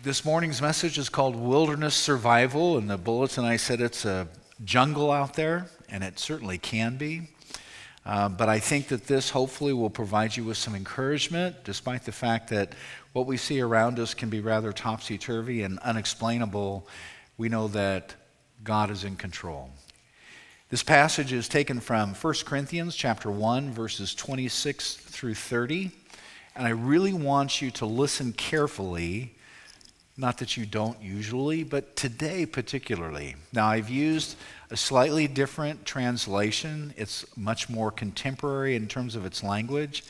This morning's message is called Wilderness Survival. In the bulletin I said it's a jungle out there, and it certainly can be. But I think that this hopefully will provide you with some encouragement, despite the fact that what we see around us can be rather topsy-turvy and unexplainable. We know that God is in control. This passage is taken from 1 Corinthians chapter 1, verses 26 through 30. And I really want you to listen carefully. Not that you don't usually, but today particularly. Now, I've used a slightly different translation. It's much more contemporary in terms of its language.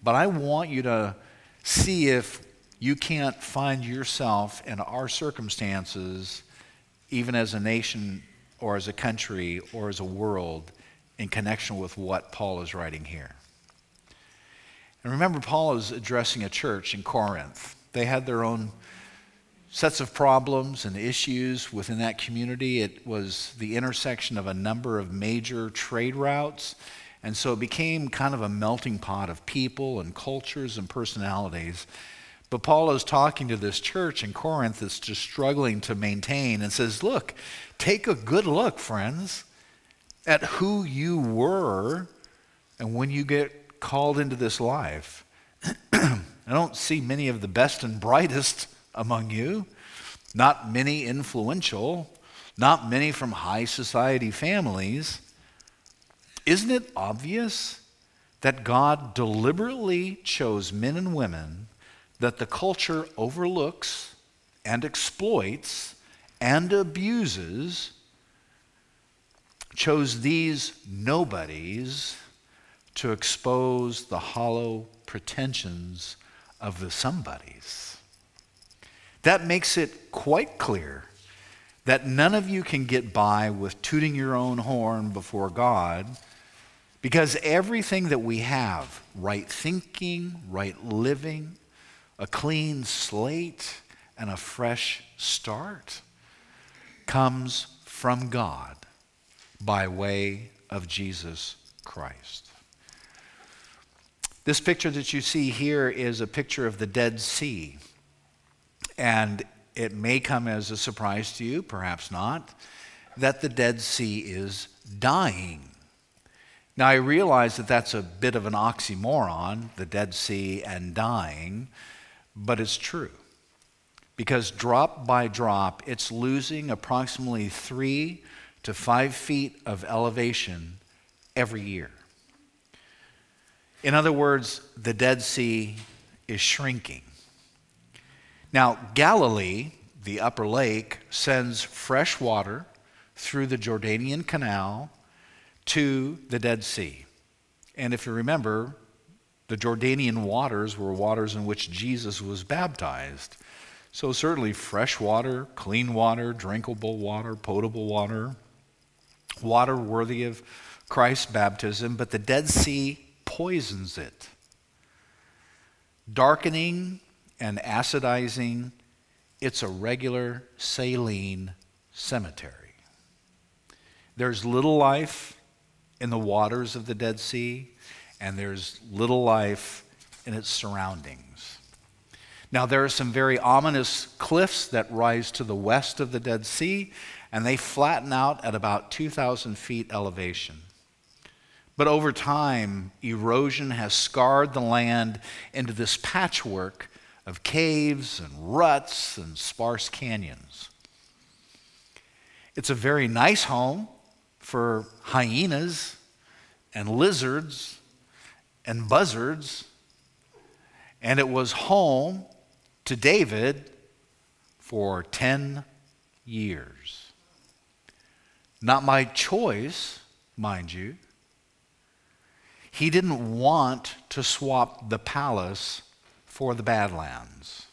But I want you to see if you can't find yourself in our circumstances, even as a nation or as a country or as a world, in connection with what Paul is writing here. And remember, Paul is addressing a church in Corinth. They had their own sets of problems and issues within that community. It was the intersection of a number of major trade routes, and so it became kind of a melting pot of people and cultures and personalities. But Paul is talking to this church in Corinth that's just struggling to maintain and says, look, take a good look, friends, at who you were and when you get called into this life. I don't see many of the best and brightest among you, not many influential, not many from high society families. Isn't it obvious that God deliberately chose men and women that the culture overlooks and exploits and abuses, chose these nobodies to expose the hollow pretensions of the somebodies? That makes it quite clear that none of you can get by with tooting your own horn before God, because everything that we have, right thinking, right living, a clean slate, and a fresh start, comes from God by way of Jesus Christ. This picture that you see here is a picture of the Dead Sea. And it may come as a surprise to you, perhaps not, that the Dead Sea is dying. Now, I realize that that's a bit of an oxymoron, the Dead Sea and dying, but it's true. Because drop by drop, it's losing approximately 3 to 5 feet of elevation every year. In other words, the Dead Sea is shrinking. Now, Galilee, the upper lake, sends fresh water through the Jordanian Canal to the Dead Sea. And if you remember, the Jordanian waters were waters in which Jesus was baptized. So certainly fresh water, clean water, drinkable water, potable water, water worthy of Christ's baptism, but the Dead Sea poisons it, darkening and acidizing. It's a regular saline cemetery. There's little life in the waters of the Dead Sea, and there's little life in its surroundings. Now, there are some very ominous cliffs that rise to the west of the Dead Sea, and they flatten out at about 2,000 feet elevation. But over time, erosion has scarred the land into this patchwork of caves and ruts and sparse canyons. It's a very nice home for hyenas and lizards and buzzards, and it was home to David for 10 years. Not my choice, mind you. He didn't want to swap the palace for the Badlands.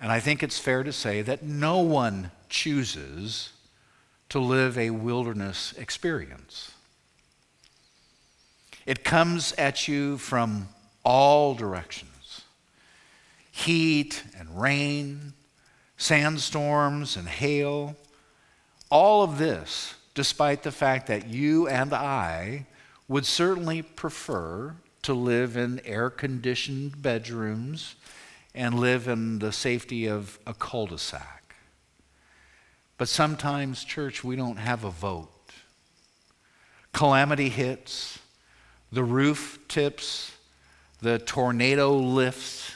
And I think it's fair to say that no one chooses to live a wilderness experience. It comes at you from all directions. Heat and rain, sandstorms and hail, all of this, despite the fact that you and I would certainly prefer to live in air-conditioned bedrooms and live in the safety of a cul-de-sac. But sometimes, church, we don't have a vote. Calamity hits, the roof tips, the tornado lifts,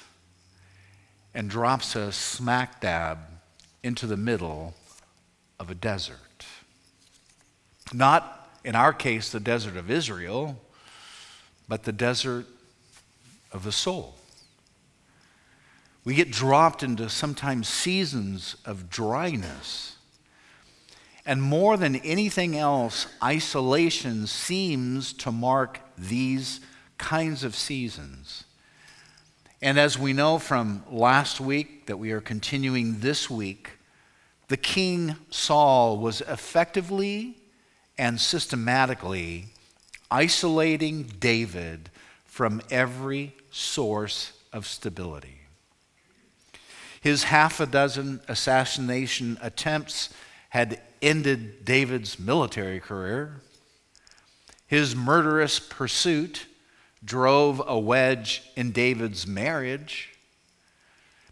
and drops us smack dab into the middle of a desert. Not, in our case, the desert of Israel, but the desert of the soul. We get dropped into sometimes seasons of dryness. And more than anything else, isolation seems to mark these kinds of seasons. And as we know from last week, that we are continuing this week, the king Saul was effectively and systematically isolating David from every source of stability. His half a dozen assassination attempts had ended David's military career. His murderous pursuit drove a wedge in David's marriage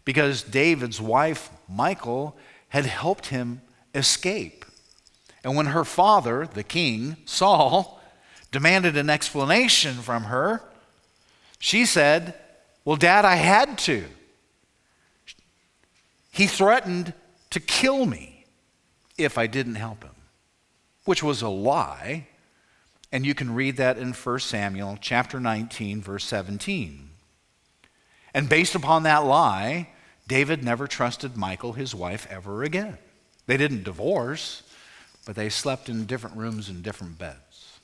because David's wife, Michal, had helped him escape. And when her father, the king, Saul, demanded an explanation from her, she said, "Well, Dad, I had to. He threatened to kill me if I didn't help him," which was a lie. And you can read that in 1 Samuel chapter 19, verse 17. And based upon that lie, David never trusted Michal, his wife, ever again. They didn't divorce, but they slept in different rooms and different beds.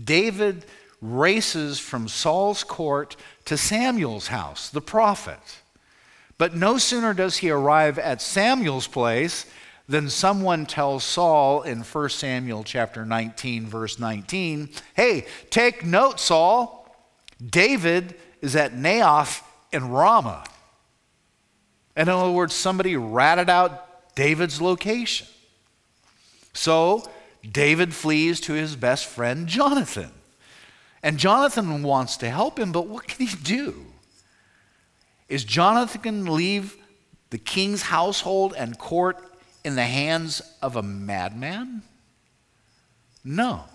David races from Saul's court to Samuel's house, the prophet. But no sooner does he arrive at Samuel's place than someone tells Saul in 1 Samuel chapter 19, verse 19, "Hey, take note, Saul. David is at Naioth in Ramah." In other words, somebody ratted out David's location. So David flees to his best friend, Jonathan. And Jonathan wants to help him, but what can he do? Is Jonathan going to leave the king's household and court in the hands of a madman? No.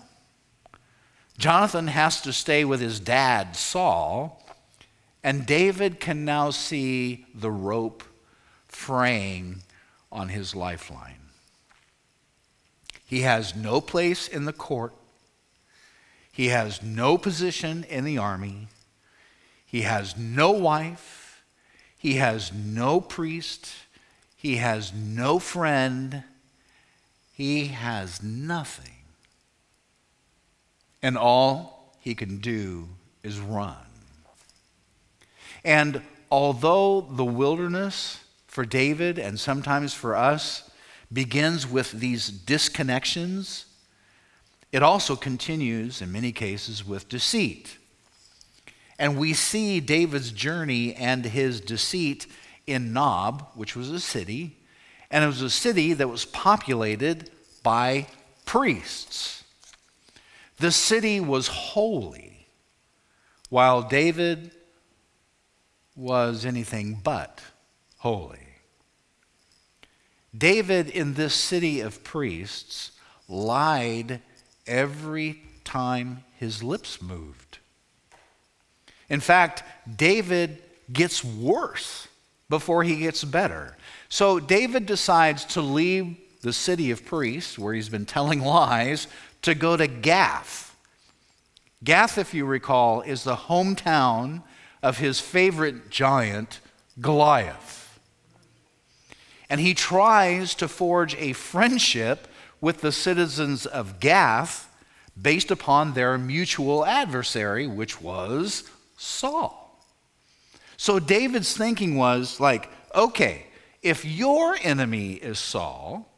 Jonathan has to stay with his dad, Saul, and David can now see the rope fraying on his lifeline. He has no place in the court. He has no position in the army. He has no wife. He has no priest. He has no friend. He has nothing. And all he can do is run. And although the wilderness for David and sometimes for us begins with these disconnections, it also continues in many cases with deceit. And we see David's journey and his deceit in Nob, which was a city, and it was a city that was populated by priests. The city was holy, while David was anything but holy. David, in this city of priests, lied every time his lips moved. In fact, David gets worse before he gets better. So David decides to leave the city of priests, where he's been telling lies, to go to Gath. Gath, if you recall, is the hometown of his favorite giant, Goliath. And he tries to forge a friendship with the citizens of Gath based upon their mutual adversary, which was Saul. So David's thinking was like, okay, if your enemy is Saul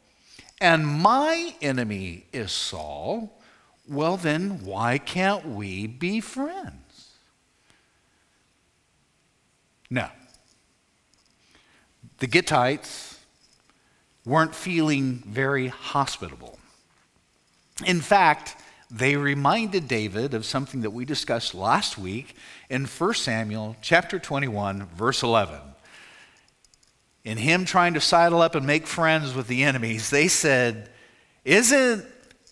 and my enemy is Saul, well then why can't we be friends? No. The Gittites weren't feeling very hospitable. In fact, They reminded David of something that we discussed last week in 1 Samuel chapter 21, verse 11. In him trying to sidle up and make friends with the enemies, they said, "Isn't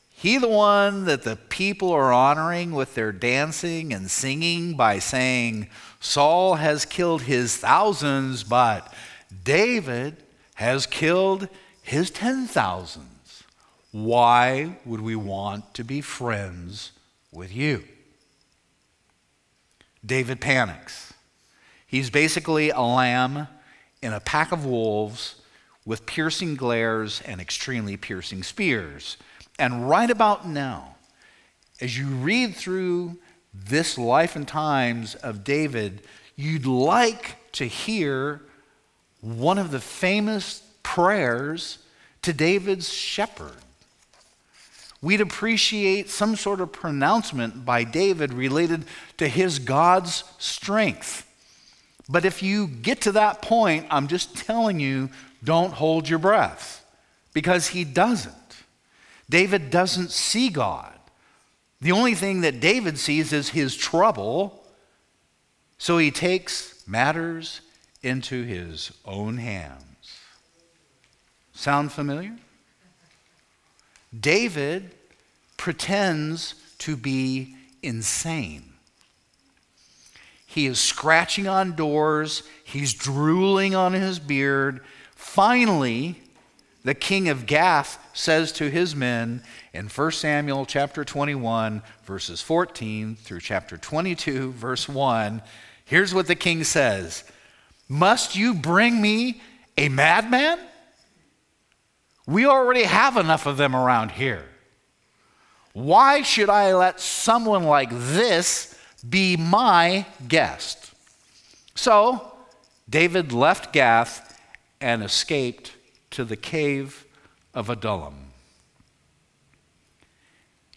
he the one that the people are honoring with their dancing and singing by saying, 'Saul has killed his thousands, but David has killed his 10,000s. Why would we want to be friends with you?'" David panics. He's basically a lamb in a pack of wolves with piercing glares and extremely piercing spears. And right about now, as you read through this life and times of David, you'd like to hear one of the famous prayers to David's shepherd. We'd appreciate some sort of pronouncement by David related to his God's strength. But if you get to that point, I'm just telling you, don't hold your breath, because he doesn't. David doesn't see God. The only thing that David sees is his trouble, so he takes matters into his own hands. Sound familiar? David pretends to be insane. He is scratching on doors. He's drooling on his beard. Finally, the king of Gath says to his men in 1 Samuel chapter 21, verses 14 through chapter 22, verse 1, here's what the king says: "Must you bring me a madman? We already have enough of them around here. Why should I let someone like this be my guest?" So David left Gath and escaped to the Cave of Adullum.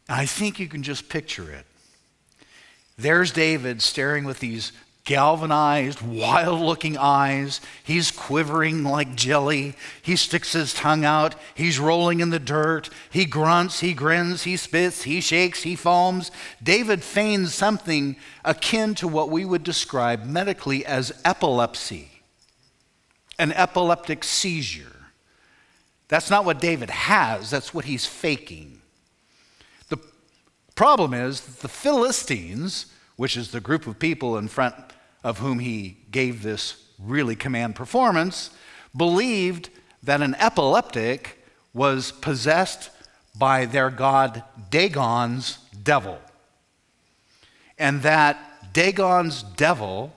I think you can just picture it. There's David staring with these galvanized, wild-looking eyes. He's quivering like jelly. He sticks his tongue out. He's rolling in the dirt. He grunts, he grins, he spits, he shakes, he foams. David feigns something akin to what we would describe medically as epilepsy, an epileptic seizure. That's not what David has. That's what he's faking. The problem is that the Philistines, which is the group of people in front of whom he gave this really command performance, believed that an epileptic was possessed by their god Dagon's devil, and that Dagon's devil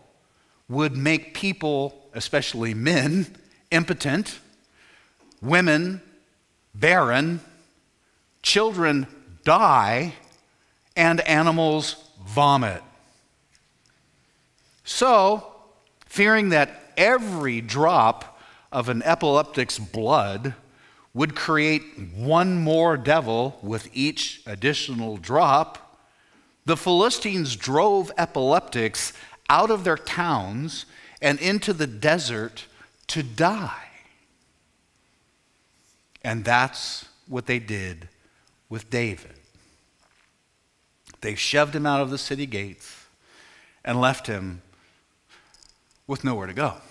would make people, especially men, impotent, women barren, children die, and animals vomit. So, fearing that every drop of an epileptic's blood would create one more devil with each additional drop, the Philistines drove epileptics out of their towns and into the desert to die. And that's what they did with David. They shoved him out of the city gates and left him with nowhere to go.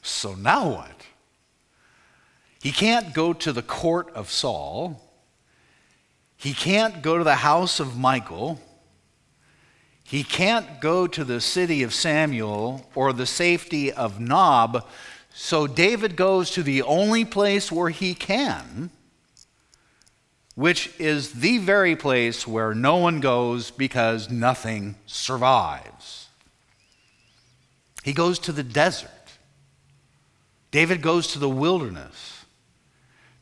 So now what? He can't go to the court of Saul. He can't go to the house of Michal. He can't go to the city of Samuel or the safety of Nob. So David goes to the only place where he can, which is the very place where no one goes because nothing survives. He goes to the desert. David goes to the wilderness,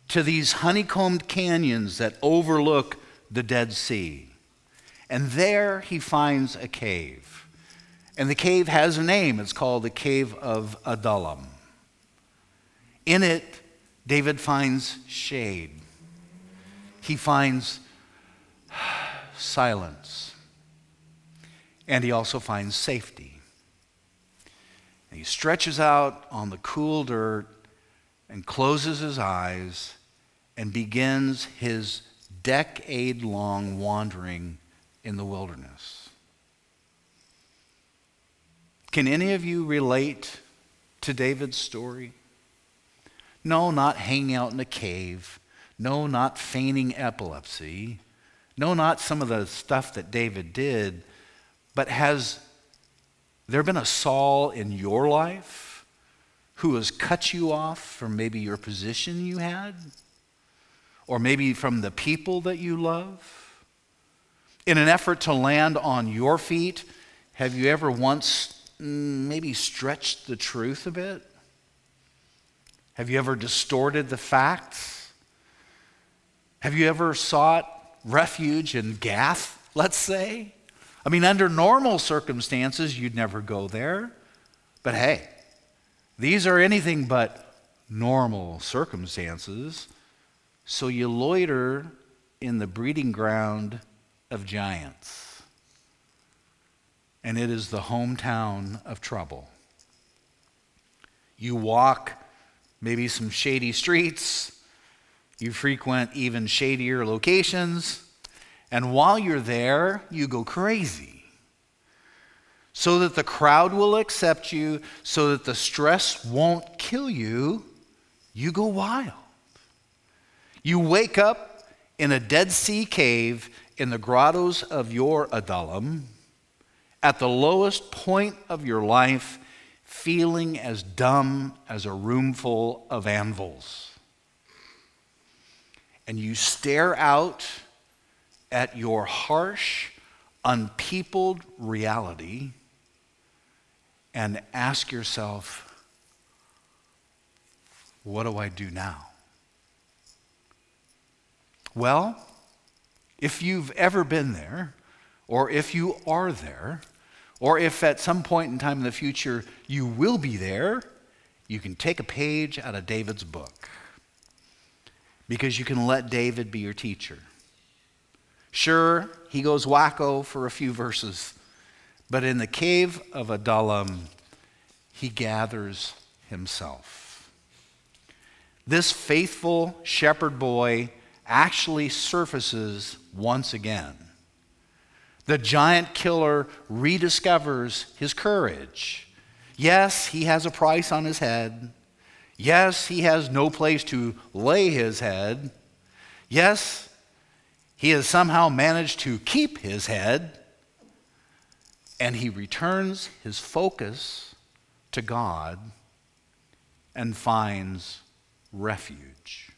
to these honeycombed canyons that overlook the Dead Sea. And there he finds a cave. And the cave has a name. It's called the Cave of Adullum. In it, David finds shade. He finds silence. And he also finds safety. And he stretches out on the cool dirt and closes his eyes and begins his decade-long wandering in the wilderness. Can any of you relate to David's story? No, not hanging out in a cave. No, not feigning epilepsy. No, not some of the stuff that David did. But has there been a Saul in your life who has cut you off from maybe your position you had? Or maybe from the people that you love? In an effort to land on your feet, have you ever once maybe stretched the truth a bit? Have you ever distorted the facts? Have you ever sought refuge in Gath, let's say? I mean, under normal circumstances, you'd never go there. But hey, these are anything but normal circumstances. So you loiter in the breeding ground of giants. And it is the hometown of trouble. You walk maybe some shady streets. You frequent even shadier locations. And while you're there, you go crazy. So that the crowd will accept you, so that the stress won't kill you, you go wild. You wake up in a Dead Sea cave in the grottos of your Adullum, at the lowest point of your life, feeling as dumb as a room full of anvils. And you stare out at your harsh, unpeopled reality and ask yourself, what do I do now? Well, if you've ever been there, or if you are there, or if at some point in time in the future you will be there, you can take a page out of David's book. Because you can let David be your teacher. Sure, he goes wacko for a few verses, but in the Cave of Adullum, he gathers himself. This faithful shepherd boy actually surfaces once again. The giant killer rediscovers his courage. Yes, he has a price on his head. Yes, he has no place to lay his head. Yes, he has somehow managed to keep his head. And he returns his focus to God and finds refuge.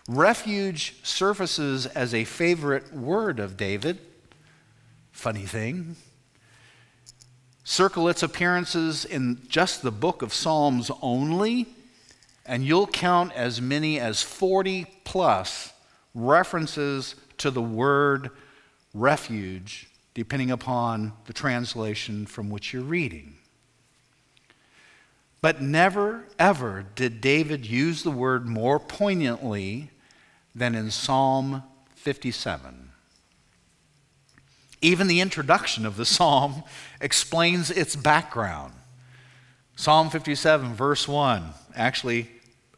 Refuge surfaces as a favorite word of David. Funny thing. Circle its appearances in just the book of Psalms only, and you'll count as many as 40 plus references to the word refuge, depending upon the translation from which you're reading. But never, ever did David use the word more poignantly than in Psalm 57. Even the introduction of the psalm explains its background. Psalm 57, verse 1, actually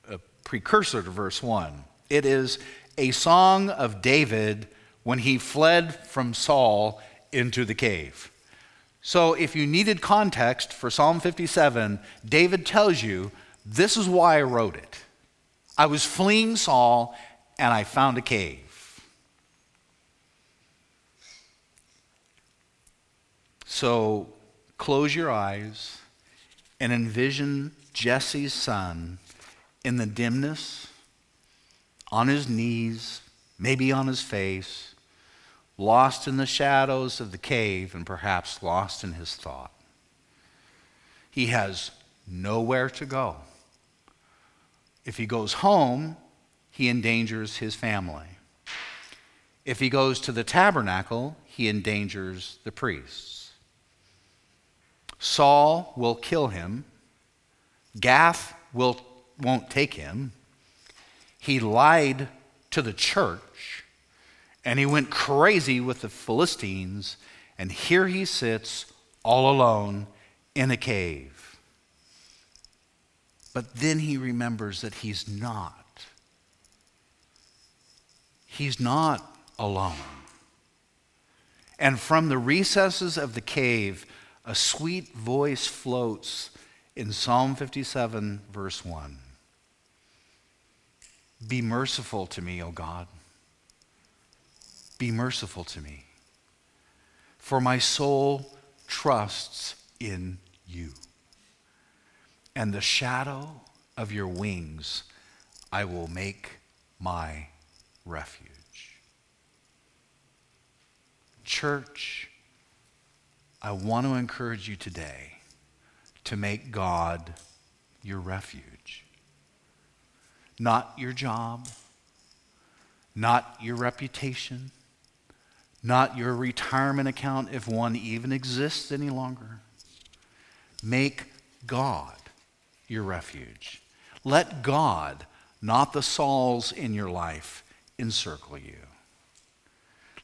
a precursor to verse 1. It is a song of David when he fled from Saul into the cave. So if you needed context for Psalm 57, David tells you, this is why I wrote it. I was fleeing Saul and I found a cave. So close your eyes and envision Jesse's son in the dimness, on his knees, maybe on his face, lost in the shadows of the cave and perhaps lost in his thought. He has nowhere to go. If he goes home, he endangers his family. If he goes to the tabernacle, he endangers the priests. Saul will kill him. Gath won't take him. He lied to the church, and he went crazy with the Philistines, and here he sits all alone in a cave. But then he remembers that he's not. he's not alone. And from the recesses of the cave, a sweet voice floats in Psalm 57, verse 1. Be merciful to me, O God. Be merciful to me, for my soul trusts in you. And the shadow of your wings I will make my refuge. Church, I want to encourage you today to make God your refuge. Not your job, not your reputation, not your retirement account if one even exists any longer. Make God your refuge. Let God, not the Sauls in your life, encircle you.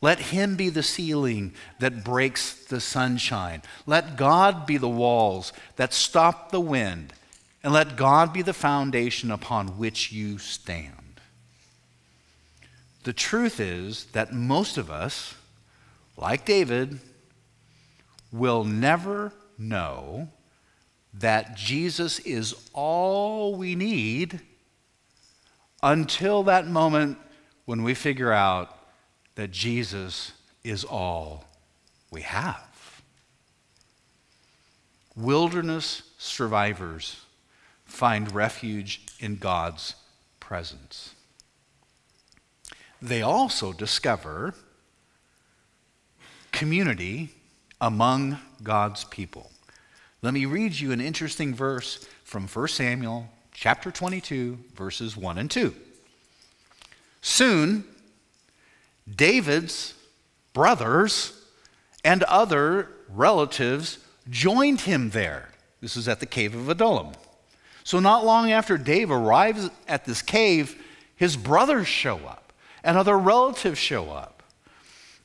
Let him be the ceiling that breaks the sunshine. Let God be the walls that stop the wind. And let God be the foundation upon which you stand. The truth is that most of us, like David, will never know that Jesus is all we need until that moment when we figure out that Jesus is all we have. Wilderness survivors find refuge in God's presence. They also discover community among God's people. Let me read you an interesting verse from 1 Samuel chapter 22, verses 1 and 2. Soon, David's brothers and other relatives joined him there. This is at the Cave of Adullum. So not long after Dave arrives at this cave, his brothers show up and other relatives show up.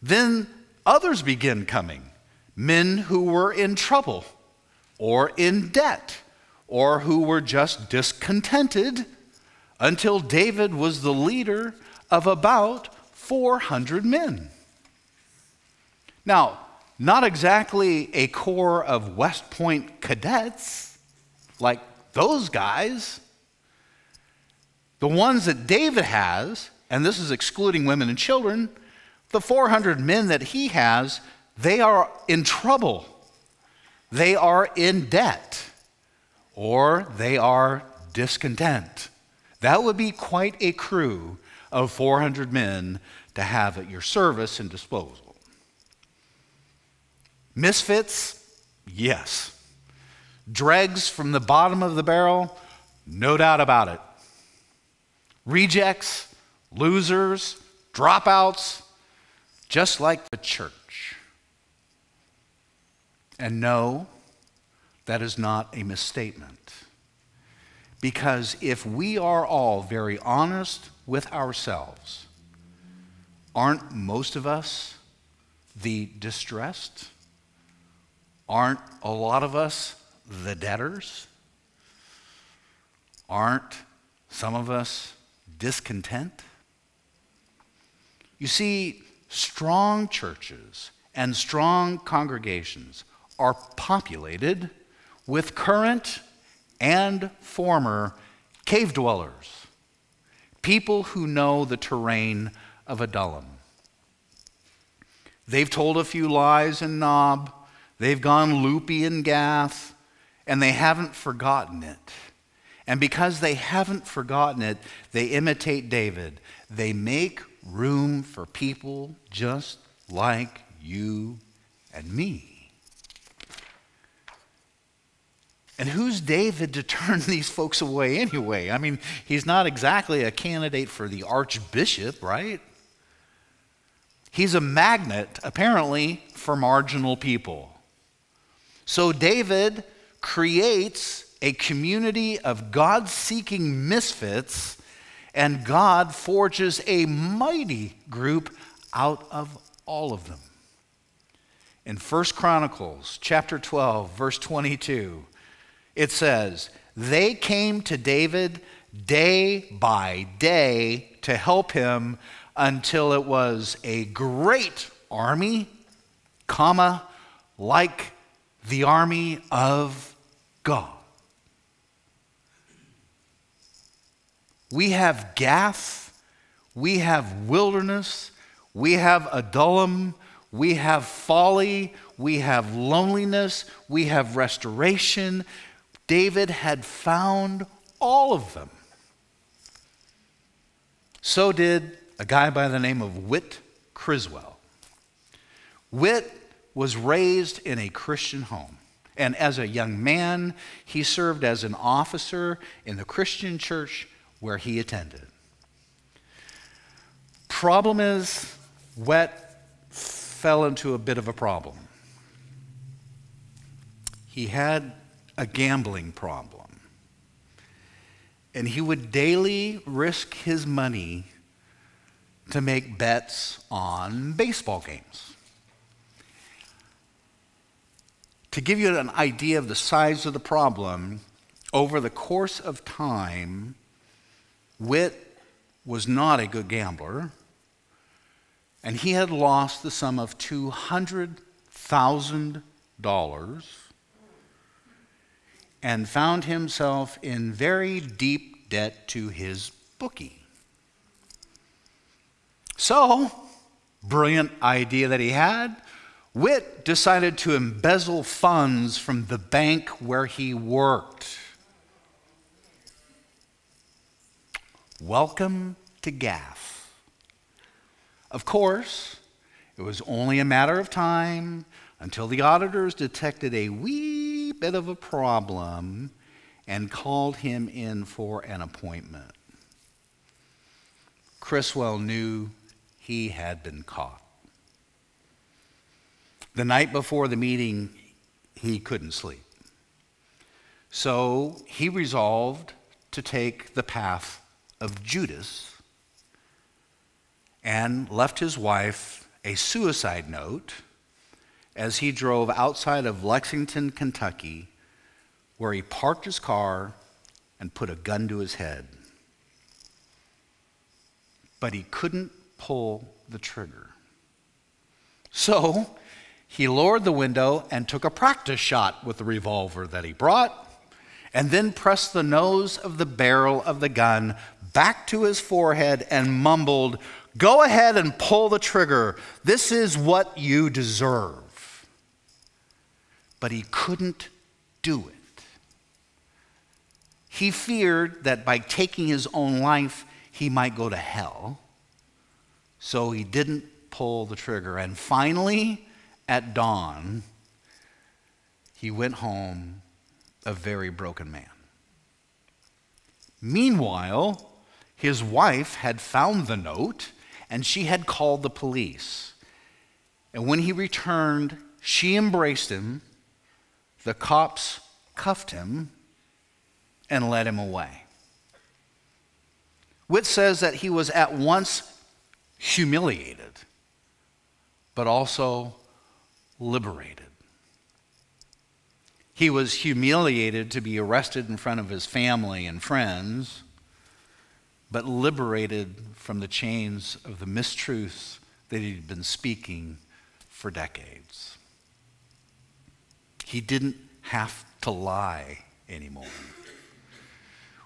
Then others begin coming, men who were in trouble or in debt or who were just discontented, until David was the leader of about 400 men. Now, not exactly a corps of West Point cadets like those guys. The ones that David has, and this is excluding women and children, the 400 men that he has, they are in trouble. They are in debt, or they are discontent. That would be quite a crew of 400 men to have at your service and disposal. Misfits? Yes. Dregs from the bottom of the barrel? No doubt about it. Rejects, losers, dropouts, just like the church. And no, that is not a misstatement. Because if we are all very honest with ourselves, aren't most of us the distressed? Aren't a lot of us the debtors? Aren't some of us discontent? You see, strong churches and strong congregations are populated with current and former cave dwellers, people who know the terrain of Adullum. They've told a few lies in Nob, they've gone loopy in Gath, and they haven't forgotten it. And because they haven't forgotten it, they imitate David. They make room for people just like you and me. And who's David to turn these folks away anyway? I mean, he's not exactly a candidate for the archbishop, right? He's a magnet, apparently, for marginal people. So David creates a community of God-seeking misfits, and God forges a mighty group out of all of them. In 1 Chronicles chapter 12, verse 22, it says, "They came to David day by day to help him until it was a great army, comma, like the army of God. We have Gath, we have wilderness, we have Adullum, we have folly, we have loneliness, we have restoration. David had found all of them. So did a guy by the name of Whit Criswell. Whit was raised in a Christian home. And as a young man, he served as an officer in the Christian church where he attended. Problem is, Whit fell into a bit of a problem. He had a gambling problem. And he would daily risk his money to make bets on baseball games. To give you an idea of the size of the problem, over the course of time, Whit was not a good gambler, and he had lost the sum of $200,000 and found himself in very deep debt to his bookie. So, brilliant idea that he had, Whit decided to embezzle funds from the bank where he worked. Welcome to Gath. Of course, it was only a matter of time until the auditors detected a wee bit of a problem and called him in for an appointment. Criswell knew he had been caught. The night before the meeting, he couldn't sleep. So he resolved to take the path of Judas and left his wife a suicide note as he drove outside of Lexington, Kentucky, where he parked his car and put a gun to his head. But he couldn't pull the trigger. So he lowered the window and took a practice shot with the revolver that he brought, and then pressed the nose of the barrel of the gun back to his forehead and mumbled, "Go ahead and pull the trigger. This is what you deserve." But he couldn't do it. He feared that by taking his own life, he might go to hell. So he didn't pull the trigger. And finally, at dawn, he went home a very broken man. Meanwhile, his wife had found the note and she had called the police. And when he returned, she embraced him, the cops cuffed him, and led him away. Whit says that he was at once humiliated, but also liberated. He was humiliated to be arrested in front of his family and friends, but liberated from the chains of the mistruths that he'd been speaking for decades. He didn't have to lie anymore.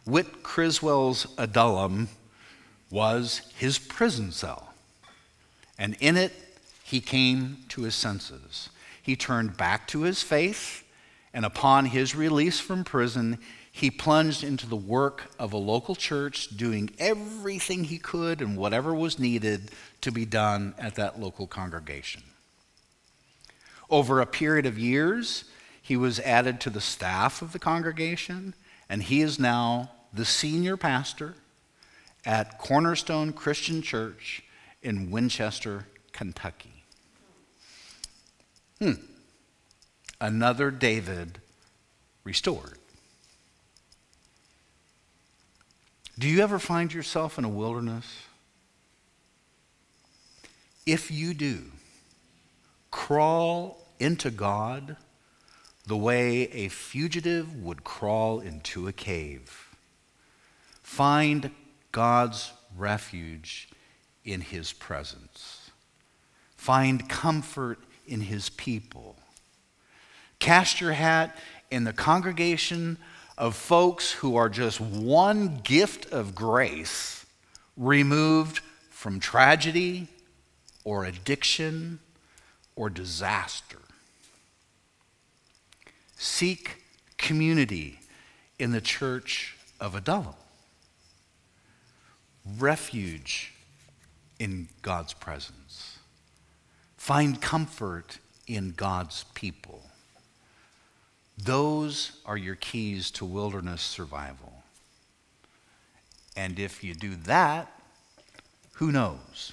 Whit Criswell's Adullum was his prison cell, and in it he came to his senses. He turned back to his faith, and upon his release from prison, he plunged into the work of a local church, doing everything he could and whatever was needed to be done at that local congregation. Over a period of years, he was added to the staff of the congregation, and he is now the senior pastor at Cornerstone Christian Church in Winchester, Kentucky. Another David restored. Do you ever find yourself in a wilderness? If you do, crawl into God the way a fugitive would crawl into a cave. Find God's refuge in his presence. Find comfort in his people. Cast your hat in the congregation of folks who are just one gift of grace removed from tragedy or addiction or disaster. Seek community in the Church of Adullum. Refuge in God's presence. Find comfort in God's people. Those are your keys to wilderness survival. And if you do that, who knows?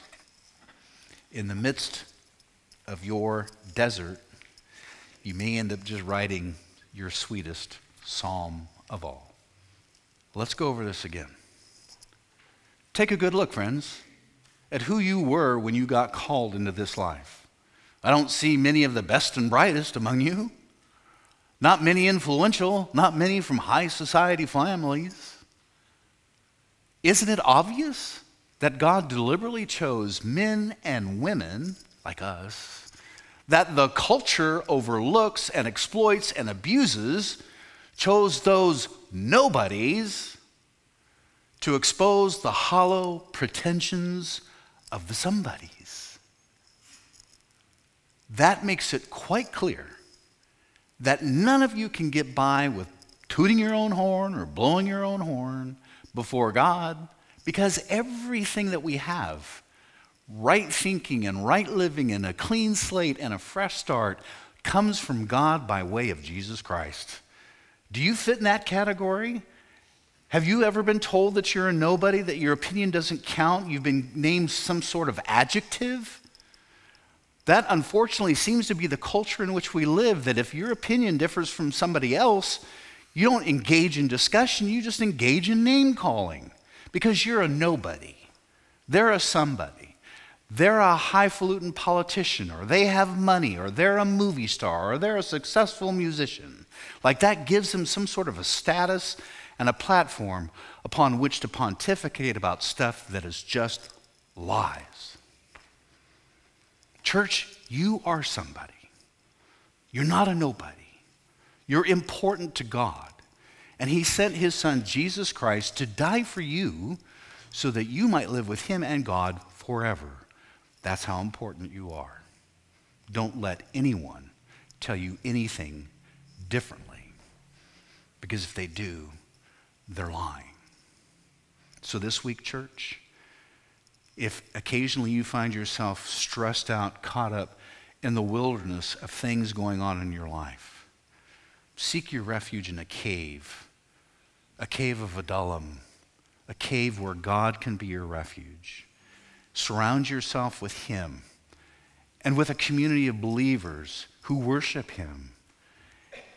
In the midst of your desert, you may end up just writing your sweetest psalm of all. Let's go over this again. Take a good look, friends, at who you were when you got called into this life. I don't see many of the best and brightest among you. Not many influential, not many from high society families. Isn't it obvious that God deliberately chose men and women like us that the culture overlooks and exploits and abuses, chose those nobodies to expose the hollow pretensions of the somebodies? That makes it quite clear that none of you can get by with tooting your own horn or blowing your own horn before God, because everything that we have, right thinking and right living and a clean slate and a fresh start, comes from God by way of Jesus Christ. Do you fit in that category? Have you ever been told that you're a nobody, that your opinion doesn't count? You've been named some sort of adjective? That, unfortunately, seems to be the culture in which we live, that if your opinion differs from somebody else, you don't engage in discussion, you just engage in name-calling because you're a nobody. They're a somebody. They're a highfalutin politician, or they have money, or they're a movie star, or they're a successful musician. Like that gives them some sort of a status and a platform upon which to pontificate about stuff that is just lies. Church, you are somebody. You're not a nobody. You're important to God. And he sent his son, Jesus Christ, to die for you so that you might live with him and God forever. That's how important you are. Don't let anyone tell you anything differently, because if they do, they're lying. So this week, church, if occasionally you find yourself stressed out, caught up in the wilderness of things going on in your life, seek your refuge in a cave of Adullum, a cave where God can be your refuge. Surround yourself with him and with a community of believers who worship him,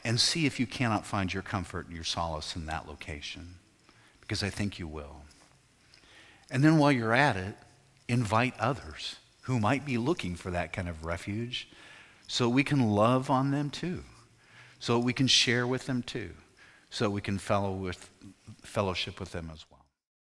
and see if you cannot find your comfort and your solace in that location, because I think you will. And then while you're at it, invite others who might be looking for that kind of refuge so we can love on them too, so we can share with them too, so we can fellowship with them as well.